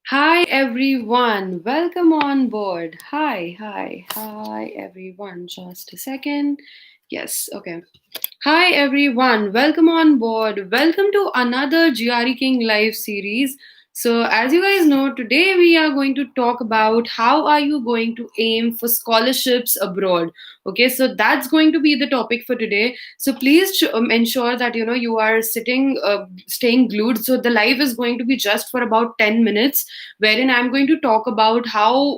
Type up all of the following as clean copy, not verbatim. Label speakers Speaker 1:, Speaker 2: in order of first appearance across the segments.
Speaker 1: Hi everyone, welcome on board. Hi everyone. Just a second. Yes, okay. Hi everyone, welcome on board. Welcome to another GRE King live series. So, as you guys know, today we are going to talk about how are you going to aim for scholarships abroad. Okay, so that's going to be the topic for today. So please ensure that you are staying glued. So the live is going to be just for about 10 minutes, wherein I'm going to talk about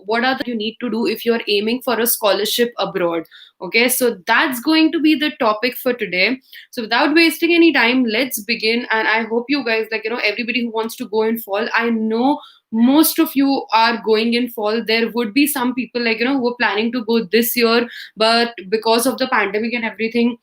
Speaker 1: what are the you need to do if you're aiming for a scholarship abroad. Okay, so that's going to be the topic for today. So without wasting any time, let's begin. And I hope you guys, everybody who wants to go in fall, I know most of you are going in fall. There would be some people who are planning to go this year, but because of the pandemic and everything,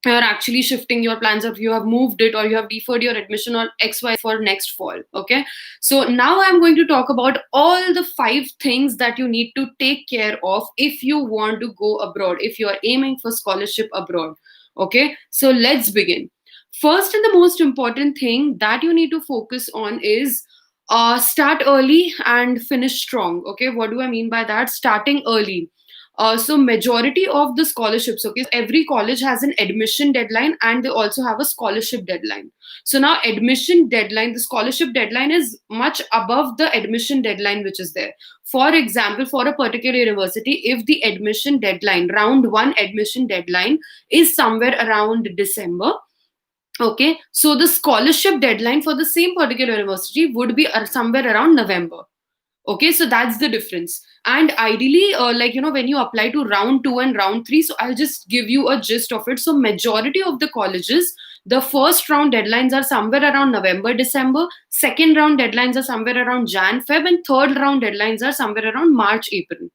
Speaker 1: you're actually shifting your plans, or you have moved it, or you have deferred your admission or XY for next fall. Okay, so now I'm going to talk about all the 5 things that you need to take care of if you want to go abroad, if you are aiming for scholarship abroad. Okay, so let's begin. First and the most important thing that you need to focus on is start early and finish strong. Okay, what do I mean by that? Starting early. So majority of the scholarships, okay, every college has an admission deadline and they also have a scholarship deadline. So now admission deadline, the scholarship deadline is much above the admission deadline which is there. For example, for a particular university, if the admission deadline, round one admission deadline is somewhere around December, okay, so the scholarship deadline for the same particular university would be somewhere around November. Okay, so that's the difference. And ideally, when you apply to round two and round three, so I'll just give you a gist of it. So majority of the colleges, the first round deadlines are somewhere around November, December. Second round deadlines are somewhere around Jan, Feb, and third round deadlines are somewhere around March, April.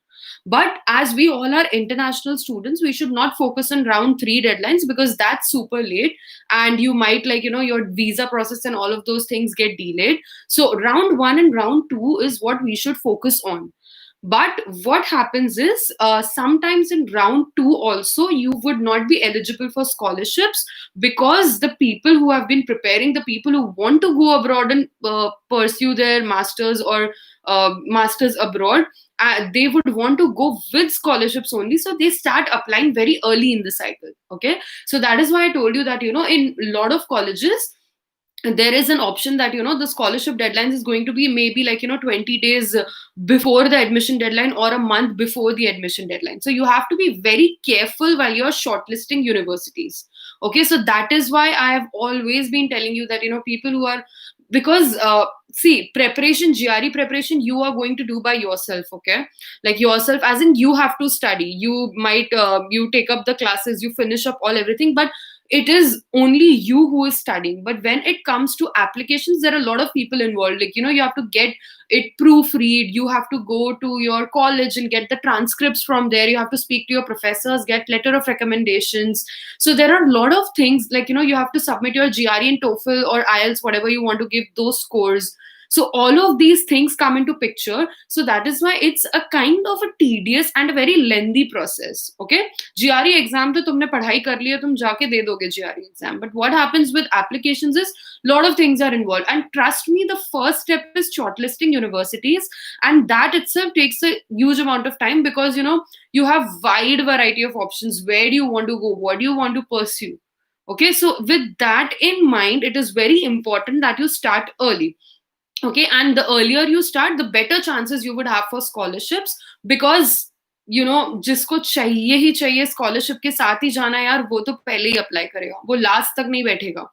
Speaker 1: But as we all are international students, we should not focus on round three deadlines because that's super late, and you might your visa process and all of those things get delayed. So round one and round two is what we should focus on. But what happens is sometimes in round two also you would not be eligible for scholarships, because the people who have been preparing, the people who want to go abroad and pursue their masters or masters abroad, they would want to go with scholarships only, so they start applying very early in the cycle. Okay, so that is why I told you that in a lot of colleges there is an option that the scholarship deadlines is going to be maybe 20 days before the admission deadline or a month before the admission deadline. So you have to be very careful while you're shortlisting universities. Okay, so that is why I have always been telling you that people who are, because see, preparation, GRE preparation, you are going to do by yourself. Okay, like yourself, as in you have to study, you might you take up the classes, you finish up all everything, but it is only you who is studying. But when it comes to applications, there are a lot of people involved. You have to get it proofread, you have to go to your college and get the transcripts from there, you have to speak to your professors, get letter of recommendations. So there are a lot of things, you have to submit your GRE and TOEFL or IELTS, whatever you want to give those scores. So all of these things come into picture. So that is why it's a kind of a tedious and a very lengthy process. Okay, GRE exam to तुमने पढ़ाई कर ली है, तुम जाके दे दोगे GRE exam. But what happens with applications is lot of things are involved. And trust me, the first step is shortlisting universities, and that itself takes a huge amount of time, because you have wide variety of options. Where do you want to go? What do you want to pursue? Okay, so with that in mind, it is very important that you start early. Okay, and the earlier you start, the better chances you would have for scholarships, because जिसको चाहिए ही चाहिए scholarship के साथ ही जाना यार, वो तो पहले ही अप्लाई करेगा, वो लास्ट तक नहीं बैठेगा.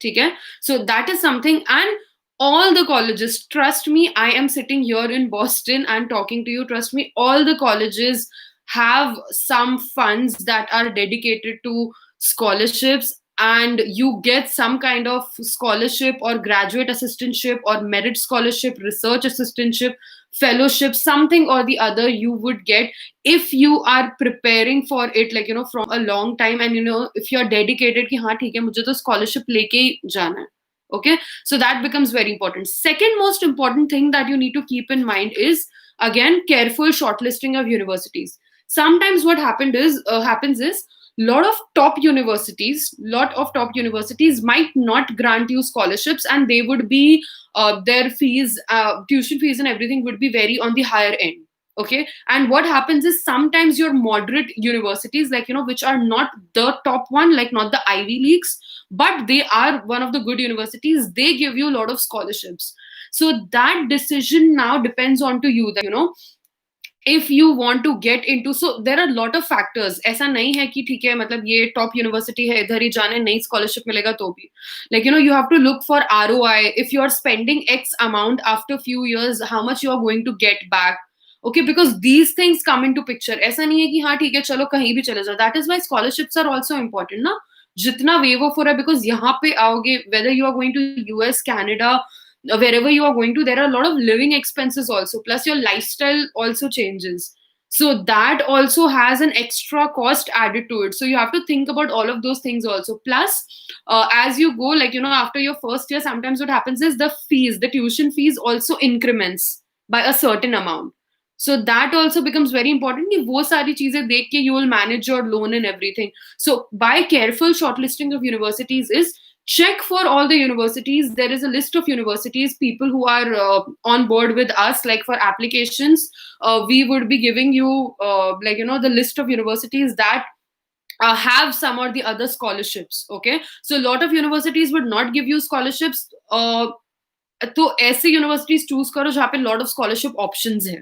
Speaker 1: ठीक है, so that is something. And all the colleges, trust me, I am sitting here in Boston and talking to you, trust me, all the colleges have some funds that are dedicated to scholarships, and you get some kind of scholarship or graduate assistantship or merit scholarship, research assistantship, fellowship, something or the other you would get if you are preparing for it, from a long time, and if you're dedicated ki हाँ ठीक है मुझे तो scholarship लेके ही जाना है. Okay, so that becomes very important. Second most important thing that you need to keep in mind is, again, careful shortlisting of universities. Sometimes what happens is lot of top universities might not grant you scholarships, and they would be their fees, tuition fees and everything would be very on the higher end. Okay, and what happens is sometimes your moderate universities, like, which are not the top one, like not the Ivy Leagues, but they are one of the good universities, they give you a lot of scholarships. So that decision now depends on to you, that if you want to get into, so there are a lot of factors. ऐसा नहीं है कि ठीक है मतलब ये top university है इधर ही जाने नहीं scholarship मिलेगा तो भी, like, you have to look for ROI. If you are spending X amount, after few years how much you are going to get back. Okay, because these things come into picture. ऐसा नहीं है कि हाँ ठीक है चलो कहीं भी चले जाओ. That is why scholarships are also important ना. जितना waiver for है, because यहाँ पे आओगे, whether you are going to US, Canada, wherever you are going to, there are a lot of living expenses also, plus your lifestyle also changes. So that also has an extra cost added to it, so you have to think about all of those things also. Plus as you go, like, after your first year, sometimes what happens is the tuition fees also increments by a certain amount. So that also becomes very important कि वो सारी चीजें देख के you will manage your loan and everything. So by careful shortlisting of universities is, check for all the universities. There is a list of universities, people who are on board with us, like for applications, we would be giving you the list of universities that have some or the other scholarships. Okay, so a lot of universities would not give you scholarships. तो ऐसे universities choose करो जहाँ पे lot of scholarship options है.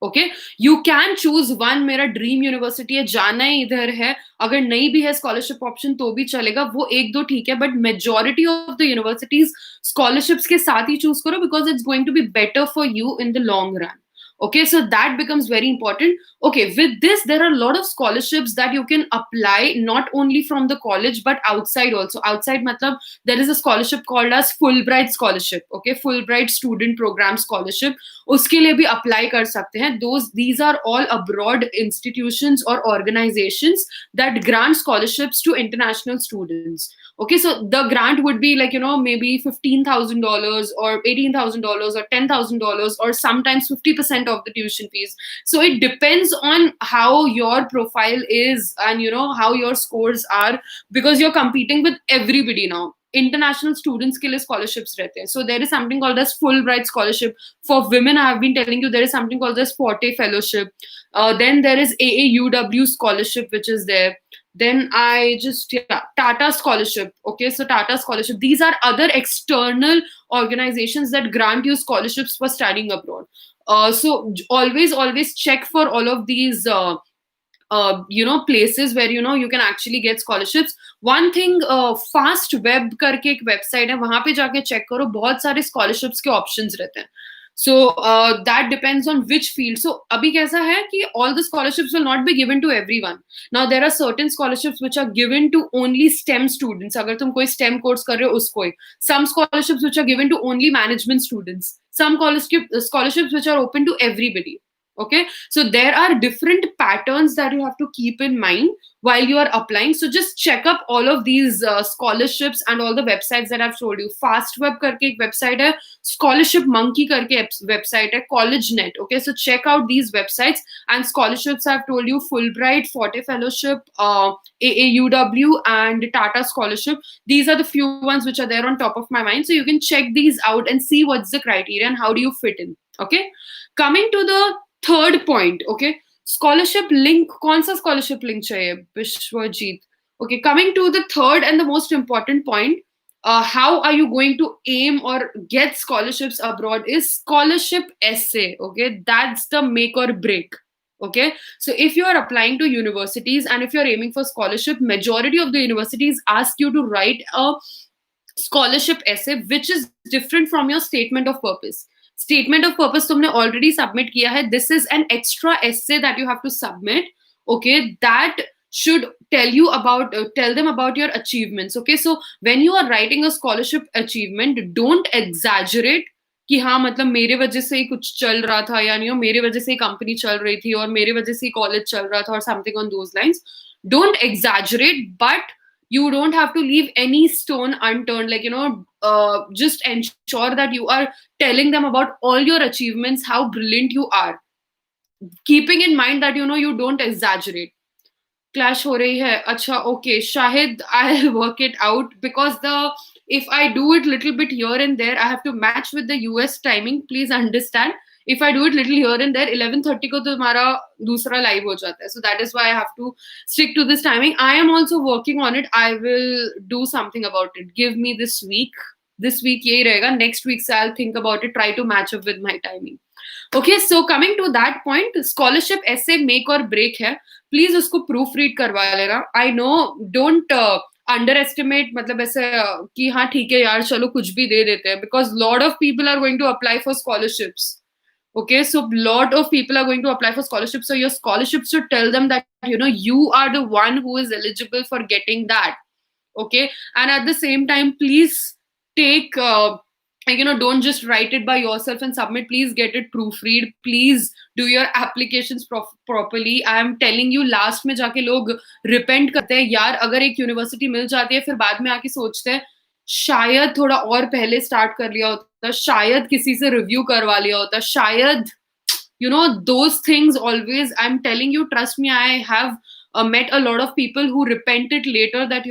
Speaker 1: Okay, you can choose one. मेरा dream university है, जाना ही इधर है, अगर नहीं भी है स्कॉलरशिप ऑप्शन तो भी चलेगा, वो एक दो ठीक है, but majority of the universities scholarships के साथ ही चूज करो, because it's going to be better for you in the long run. Okay, so that becomes very important. Okay, with this there are a lot of scholarships that you can apply, not only from the college but outside also. Outside matlab, there is a scholarship called as Fulbright Scholarship. Okay, Fulbright Student Program Scholarship, uske liye bhi apply kar sakte hain. These are all abroad institutions or organizations that grant scholarships to international students. Okay, so the grant would be like, maybe $15,000 or $18,000 or $10,000, or sometimes 50% of the tuition fees. So it depends on how your profile is and how your scores are, because you're competing with everybody now. International students के लिए scholarships रहते हैं. So there is something called as Fulbright Scholarship. For women, I have been telling you, there is something called as Forte Fellowship. Then there is AAUW Scholarship, which is there. Then Tata Scholarship. Okay, so Tata Scholarship. These are other external organizations that grant you scholarships for studying abroad. So always check for all of these places where you can actually get scholarships. One thing, fast web करके एक website है, वहां पे जाके check करो, बहुत सारे scholarships के options रहते हैं. So that depends on which field. So अभी कैसा है कि all the scholarships will not be given to everyone. Now there are certain scholarships which are given to only STEM students. अगर तुम कोई STEM course कर रहे हो उसको ही. Some scholarships which are given to only management students. Some scholarships which are open to everybody. Okay, so there are different patterns that you have to keep in mind while you are applying. So just check up all of these scholarships and all the websites that I've told you. FastWeb करके एक website है, Scholarship Monkey करके website है, CollegeNet. Okay, so check out these websites. And scholarships I've told you: Fulbright, Forte Fellowship, AAUW, and Tata Scholarship. These are the few ones which are there on top of my mind. So you can check these out and see what's the criteria and how do you fit in. Okay, coming to the third point. Okay, scholarship link. कौन सा scholarship link चाहिए? Vishwajeet. Okay, coming to the third and the most important point, how are you going to aim or get scholarships abroad, is scholarship essay. Okay, that's the make or break. Okay, so if you are applying to universities and if you're aiming for scholarship, majority of the universities ask you to write a scholarship essay which is different from your statement of purpose. Statement of purpose तुमने already submit किया है. This is an extra essay that you have to submit. Okay, that should tell them about your achievements. Okay, so when you are writing a scholarship achievement, don't exaggerate कि हाँ मतलब मेरे वजह से ही कुछ चल रहा था, या मेरे वजह से ही कंपनी चल रही थी और मेरे वजह से ही कॉलेज चल रहा था, or something on those lines. Don't exaggerate, but you don't have to leave any stone unturned. Like, just ensure that you are telling them about all your achievements, how brilliant you are, keeping in mind that you don't exaggerate. Clash हो रही है, अच्छा okay, शायद I work it out because the if I do it little bit here and there, I have to match with the US timing. Please understand. If I do it little here and there, 11:30 को तो हमारा दूसरा live हो जाता है. So that is why I have to stick to this timing. I am also working on it. I will do something about it. Give me this week. This week यही रहेगा. Next week से I'll think about it. Try to match up with my timing. Okay, so coming to that point, scholarship essay make or break है. Please उसको proof read करवा लेना. I know, don't under estimate, मतलब ऐसे कि हाँ ठीक है यार चलो कुछ भी दे देते हैं, because lot of people are going to apply for scholarships. Okay, so lot of people are going to apply for scholarships, so your scholarship should tell them that you are the one who is eligible for getting that. Okay, and at the same time, please take don't just write it by yourself and submit. Please get it proofread. Please do your applications properly. I am telling you, last में जाके लोग repent करते हैं यार, अगर एक university मिल जाती है फिर बाद में आके सोचते हैं शायद थोड़ा और पहले स्टार्ट कर लिया होता, शायद किसी से रिव्यू करवा लिया होता, शायद those things always. I'm telling you, trust me, I have met a lot of people who repented later that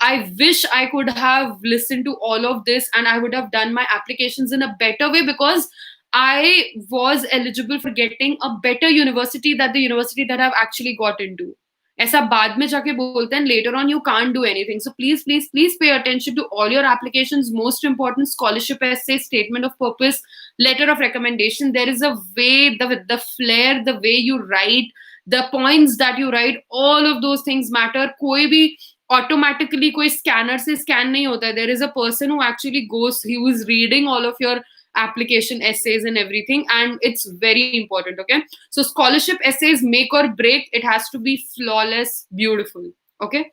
Speaker 1: I wish I could have listened to all of this and I would have done my applications in a better way, because I was eligible for getting a better university than the university that I've actually got into. ऐसा बाद में जाके बोलते हैं, later on you can't do anything. So please pay attention to all your applications. Most important, scholarship essay, statement of purpose, letter of recommendation. There is a way, the flair, the way you write, the points that you write, all of those things matter. कोई भी automatically कोई scanner से scan नहीं होता है. There is a person who actually goes, who is reading all of your application essays and everything, and it's very important. Okay, so scholarship essays make or break. It has to be flawless, beautiful. Okay,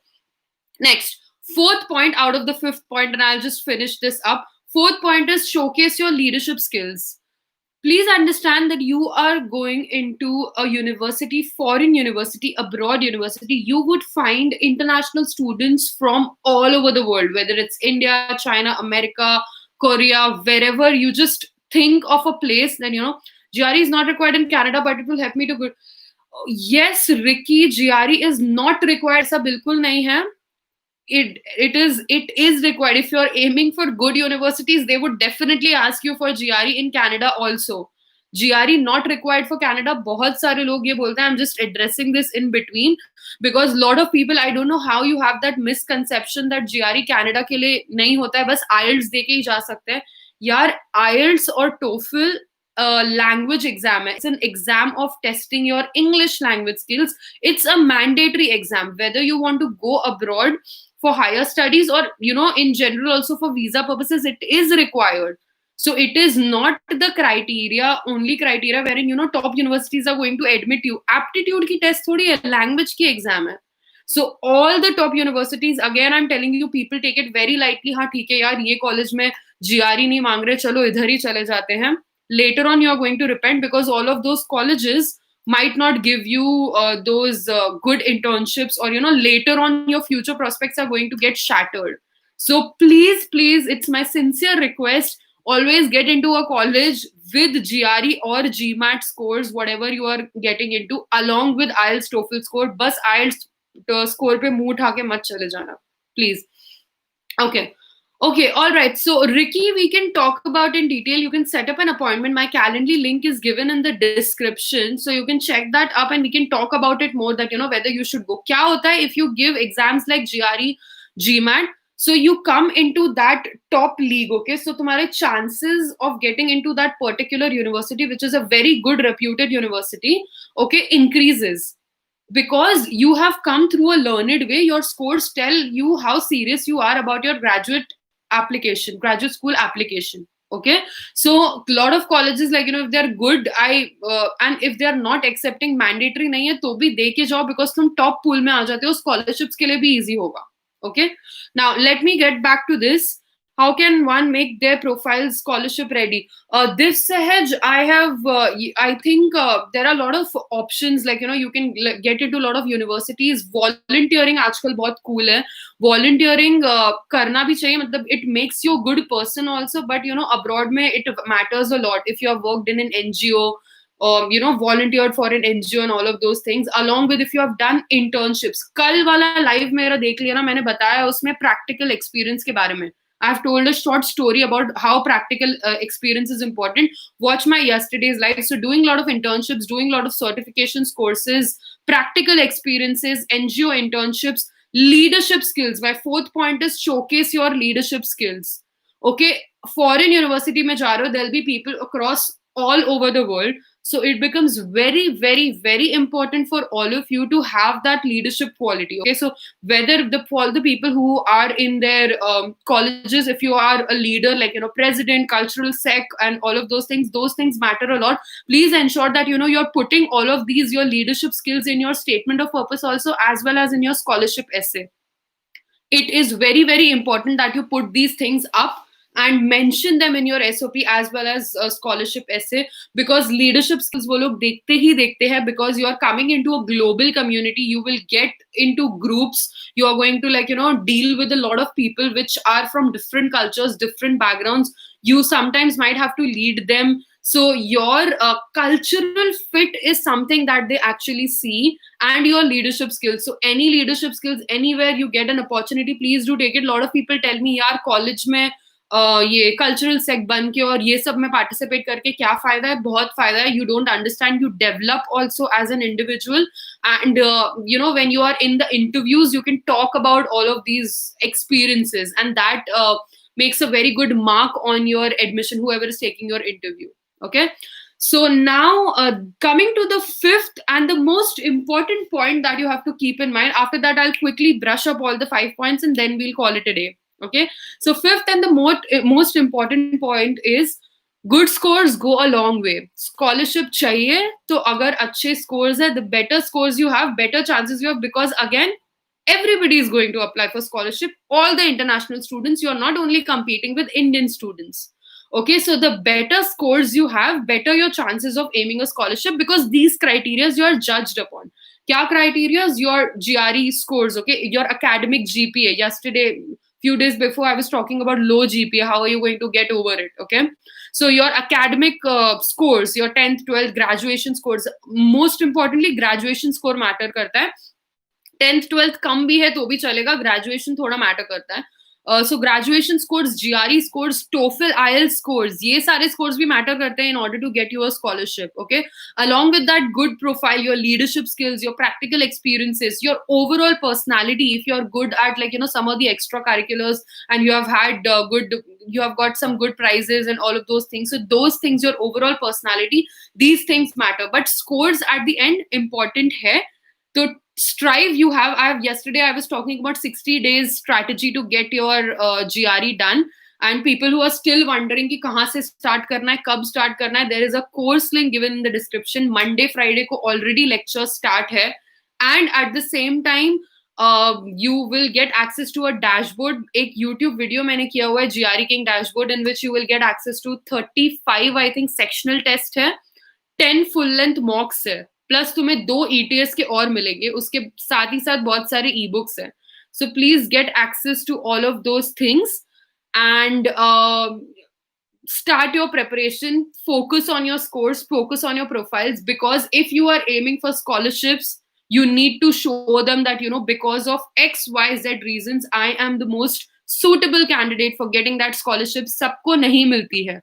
Speaker 1: next, fourth point out of the fifth point, and I'll just finish this up. Fourth point is showcase your leadership skills. Please understand that you are going into a university, foreign university, abroad university. You would find international students from all over the world, whether it's India, China, America, Korea, wherever. You just think of a place, then GRE is not required in Canada, but it will help me to good. Yes, Ricky, GRE is not required. ऐसा बिल्कुल नहीं है. It is required. If you're aiming for good universities, they would definitely ask you for GRE in Canada also. GRE not required for Canada. बहुत सारे लोग ये बोलते हैं. I'm just addressing this in between because lot of people, I don't know how you have that misconception that GRE Canada के लिए नहीं होता है, बस IELTS दे के ही जा सकते हैं. यार IELTS और TOEFL language exam. It's an exam of testing your English language skills. It's a mandatory exam, whether you want to go abroad for higher studies or in general also for visa purposes. It is required. So it is not the only criteria wherein top universities are going to admit you. Aptitude ki test thodi hai, language ki exam hai. So all the top universities, again I'm telling you, people take it very lightly. हाँ ठीक है यार, ये college में GRE नहीं मांग रहे, चलो इधर ही चले जाते हैं. Later on you are going to repent because all of those colleges might not give you those good internships, or later on your future prospects are going to get shattered. So please, it's my sincere request, always get into a college with GRE or GMAT scores, whatever you are getting into, along with IELTS TOEFL score. Bas IELTS score pe muh utha ke mat chale jana, please. Okay, all right. So, Ricky, we can talk about in detail. You can set up an appointment. My Calendly link is given in the description. So, you can check that up and we can talk about it more, that, whether you should go. Kya hota hai if you give exams like GRE, GMAT, so you come into that top league, okay? So, tumhare chances of getting into that particular university, which is a very good reputed university, okay, increases. Because you have come through a learned way. Your scores tell you how serious you are about your graduate school application. Okay, so a lot of colleges, like if they're good, and if they're not accepting mandatory nahi hai to bhi de ke jao, because tum top pool mein aa jate ho, scholarships ke liye bhi easy hoga. Okay, now let me get back to this. How can one make their profile scholarship ready? This Sahaj, I think there are a lot of options. Like, you can get into a lot of universities. Volunteering आजकल बहुत cool है. Volunteering करना भी चाहिए. मतलब it makes you a good person also. But abroad में it matters a lot. If you have worked in an NGO volunteered for an NGO and all of those things, along with if you have done internships. कल वाला live मेरा देख लिया ना, मैंने बताया उसमें practical experience के बारे में. I have told a short story about how practical experience is important. Watch my yesterday's live. So doing a lot of internships, doing a lot of certifications, courses, practical experiences, NGO internships, leadership skills. My fourth point is showcase your leadership skills. Okay, foreign university mein ja rahe ho, there'll be people across all over the world. So it becomes very, very, very important for all of you to have that leadership quality. Okay, so whether all the people who are in their colleges, if you are a leader, like president, cultural sec, and all of those things matter a lot. Please ensure that you're putting all of these, your leadership skills, in your statement of purpose also, as well as in your scholarship essay. It is very, very important that you put these things up and mention them in your SOP as well as a scholarship essay, because leadership skills wo log dekhte hi dekhte hai, because you are coming into a global community. You will get into groups. You are going to deal with a lot of people which are from different cultures, different backgrounds. You sometimes might have to lead them. So your cultural fit is something that they actually see, and your leadership skills. So any leadership skills, anywhere you get an opportunity, please do take it. A lot of people tell me, यार college में ये cultural सेक बन के और ये सब में participate करके क्या फायदा है? बहुत फायदा है. You don't understand. You develop also as an individual, and when you are in the interviews, you can talk about all of these experiences, and that makes a very good mark on your admission, whoever is taking your interview. Okay, so now coming to the fifth and the most important point that you have to keep in mind. After that, I'll quickly brush up all the 5 points and then we'll call it a day. Okay, so fifth and the most important point is good scores go a long way. Scholarship chahiye, to agar अच्छे scores hai, the better scores you have, better chances you have, because again, everybody is going to apply for scholarship. All the international students, you are not only competing with Indian students. Okay, so the better scores you have, better your chances of aiming a scholarship, because these criteria you are judged upon. Kya criteria? Your GRE scores, okay, your academic GPA. Yesterday, few days before, I was talking about low GPA. How are you going to get over it? Okay, so your academic scores, your 10th, 12th, graduation scores. Most importantly, graduation score matter karta hai. 10th 12th कम भी है तो भी चलेगा, graduation थोड़ा matter करता है. So graduation scores, GRE scores, TOEFL, IELTS scores, ये सारे scores भी matter करते हैं in order to get you a scholarship. Okay, along with that, good profile, your leadership skills, your practical experiences, your overall personality. If you're good at some of the extracurriculars, and you have had you have got some good prizes and all of those things. So those things, your overall personality, these things matter. But scores at the end important है. So strive. Yesterday I was talking about 60 days strategy to get your GRE done, and people who are still wondering कि कहाँ से start करना है, कब start करना है, there is a course link given in the description. Monday, Friday को already lecture start है, and at the same time you will get access to a dashboard. एक YouTube video मैंने किया हुआ है, GRE King dashboard, in which you will get access to 35 I think sectional test है, 10 full length mocks है, plus तुम्हें 2 ETS के और मिलेंगे. उसके साथ ही साथ बहुत सारे e-books हैं. So please get access to all of those things, and start your preparation. Focus on your scores, focus on your profiles, because if you are aiming for scholarships, you need to show them that because of XYZ reasons, I am the most suitable candidate for getting that scholarship. सबको नहीं मिलती है.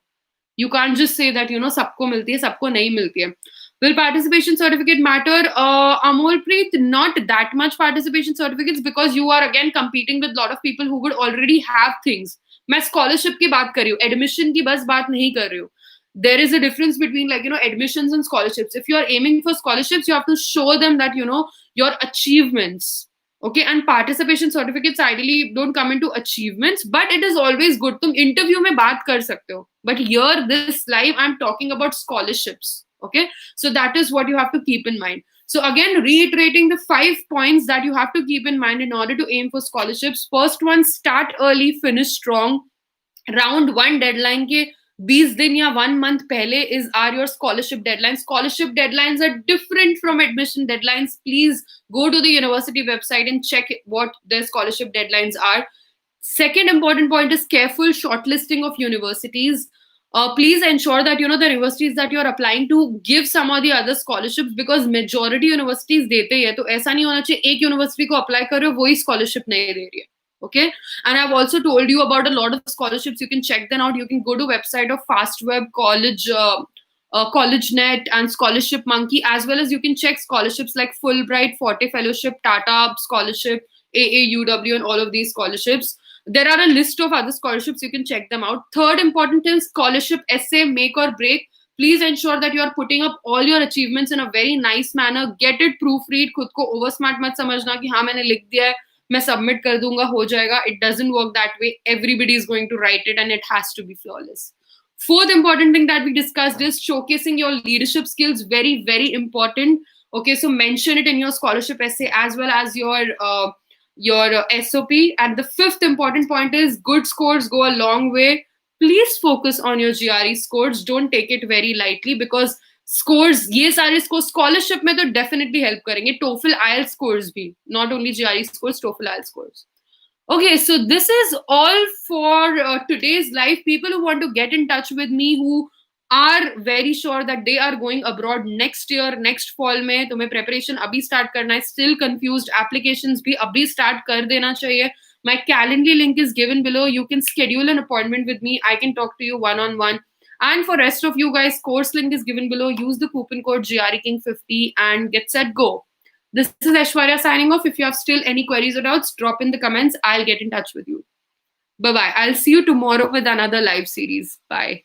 Speaker 1: You can't just say that सबको मिलती है, सबको नहीं मिलती है. Will participation certificate matter? Amolpreet, not that much participation certificates, because you are again competing with a lot of people who would already have things. मैं scholarship की बात कर रही हूँ, admission की बस बात नहीं कर रही हूँ. There is a difference between admissions and scholarships. If you are aiming for scholarships, you have to show them that your achievements. Okay, and participation certificates ideally don't come into achievements, but it is always good. तुम interview में बात कर सकते हो, but here this live I'm talking about scholarships. Okay, so that is what you have to keep in mind. So again, reiterating the 5 points that you have to keep in mind in order to aim for scholarships. First one, start early, finish strong. Round 1 deadline के 20 दिन या 1 month पहले are your scholarship deadlines. Scholarship deadlines are different from admission deadlines. Please go to the university website and check what their scholarship deadlines are. Second important point is careful shortlisting of universities. please ensure that the universities that you're applying to give some or the other scholarships, because majority universities देते हैं, तो ऐसा नहीं होना चाहिए एक university को apply कर रहे हो वही scholarship नहीं दे रही है. Okay, and I've also told you about a lot of scholarships. You can check them out. You can go to website of FastWeb, CollegeNet, and Scholarship Monkey, as well as you can check scholarships like Fulbright, Forte Fellowship, Tata Scholarship, AAUW, and all of these scholarships. There are a list of other scholarships. You can check them out. Third important thing, scholarship essay, make or break. Please ensure that you are putting up all your achievements in a very nice manner. Get it proofread. खुद को oversmart मत समझना कि हाँ मैंने लिख दिया है, मैं submit कर दूंगा, हो जाएगा. It doesn't work that way. Everybody is going to write it, and it has to be flawless. Fourth important thing that we discussed is showcasing your leadership skills. Very, very important. Okay, so mention it in your scholarship essay as well as your SOP. And the fifth important point is good scores go a long way. Please focus on your GRE scores. Don't take it very lightly, because scores, ये सारे scores scholarship में तो definitely help करेंगे. TOEFL IELTS scores भी, not only GRE scores, TOEFL IELTS scores. Okay, so this is all for today's live. People who want to get in touch with me, who are very sure that they are going abroad next year, next fall में, तुम्हें preparation अभी start करना है, still confused, applications भी अभी start कर देना चाहिए. My Calendly link is given below. You can schedule an appointment with me. I can talk to you one-on-one. And for rest of you guys, course link is given below. Use the coupon code GREKing50 and get set go. This is Aishwarya signing off. If you have still any queries or doubts, drop in the comments. I'll get in touch with you. Bye-bye. I'll see you tomorrow with another live series. Bye.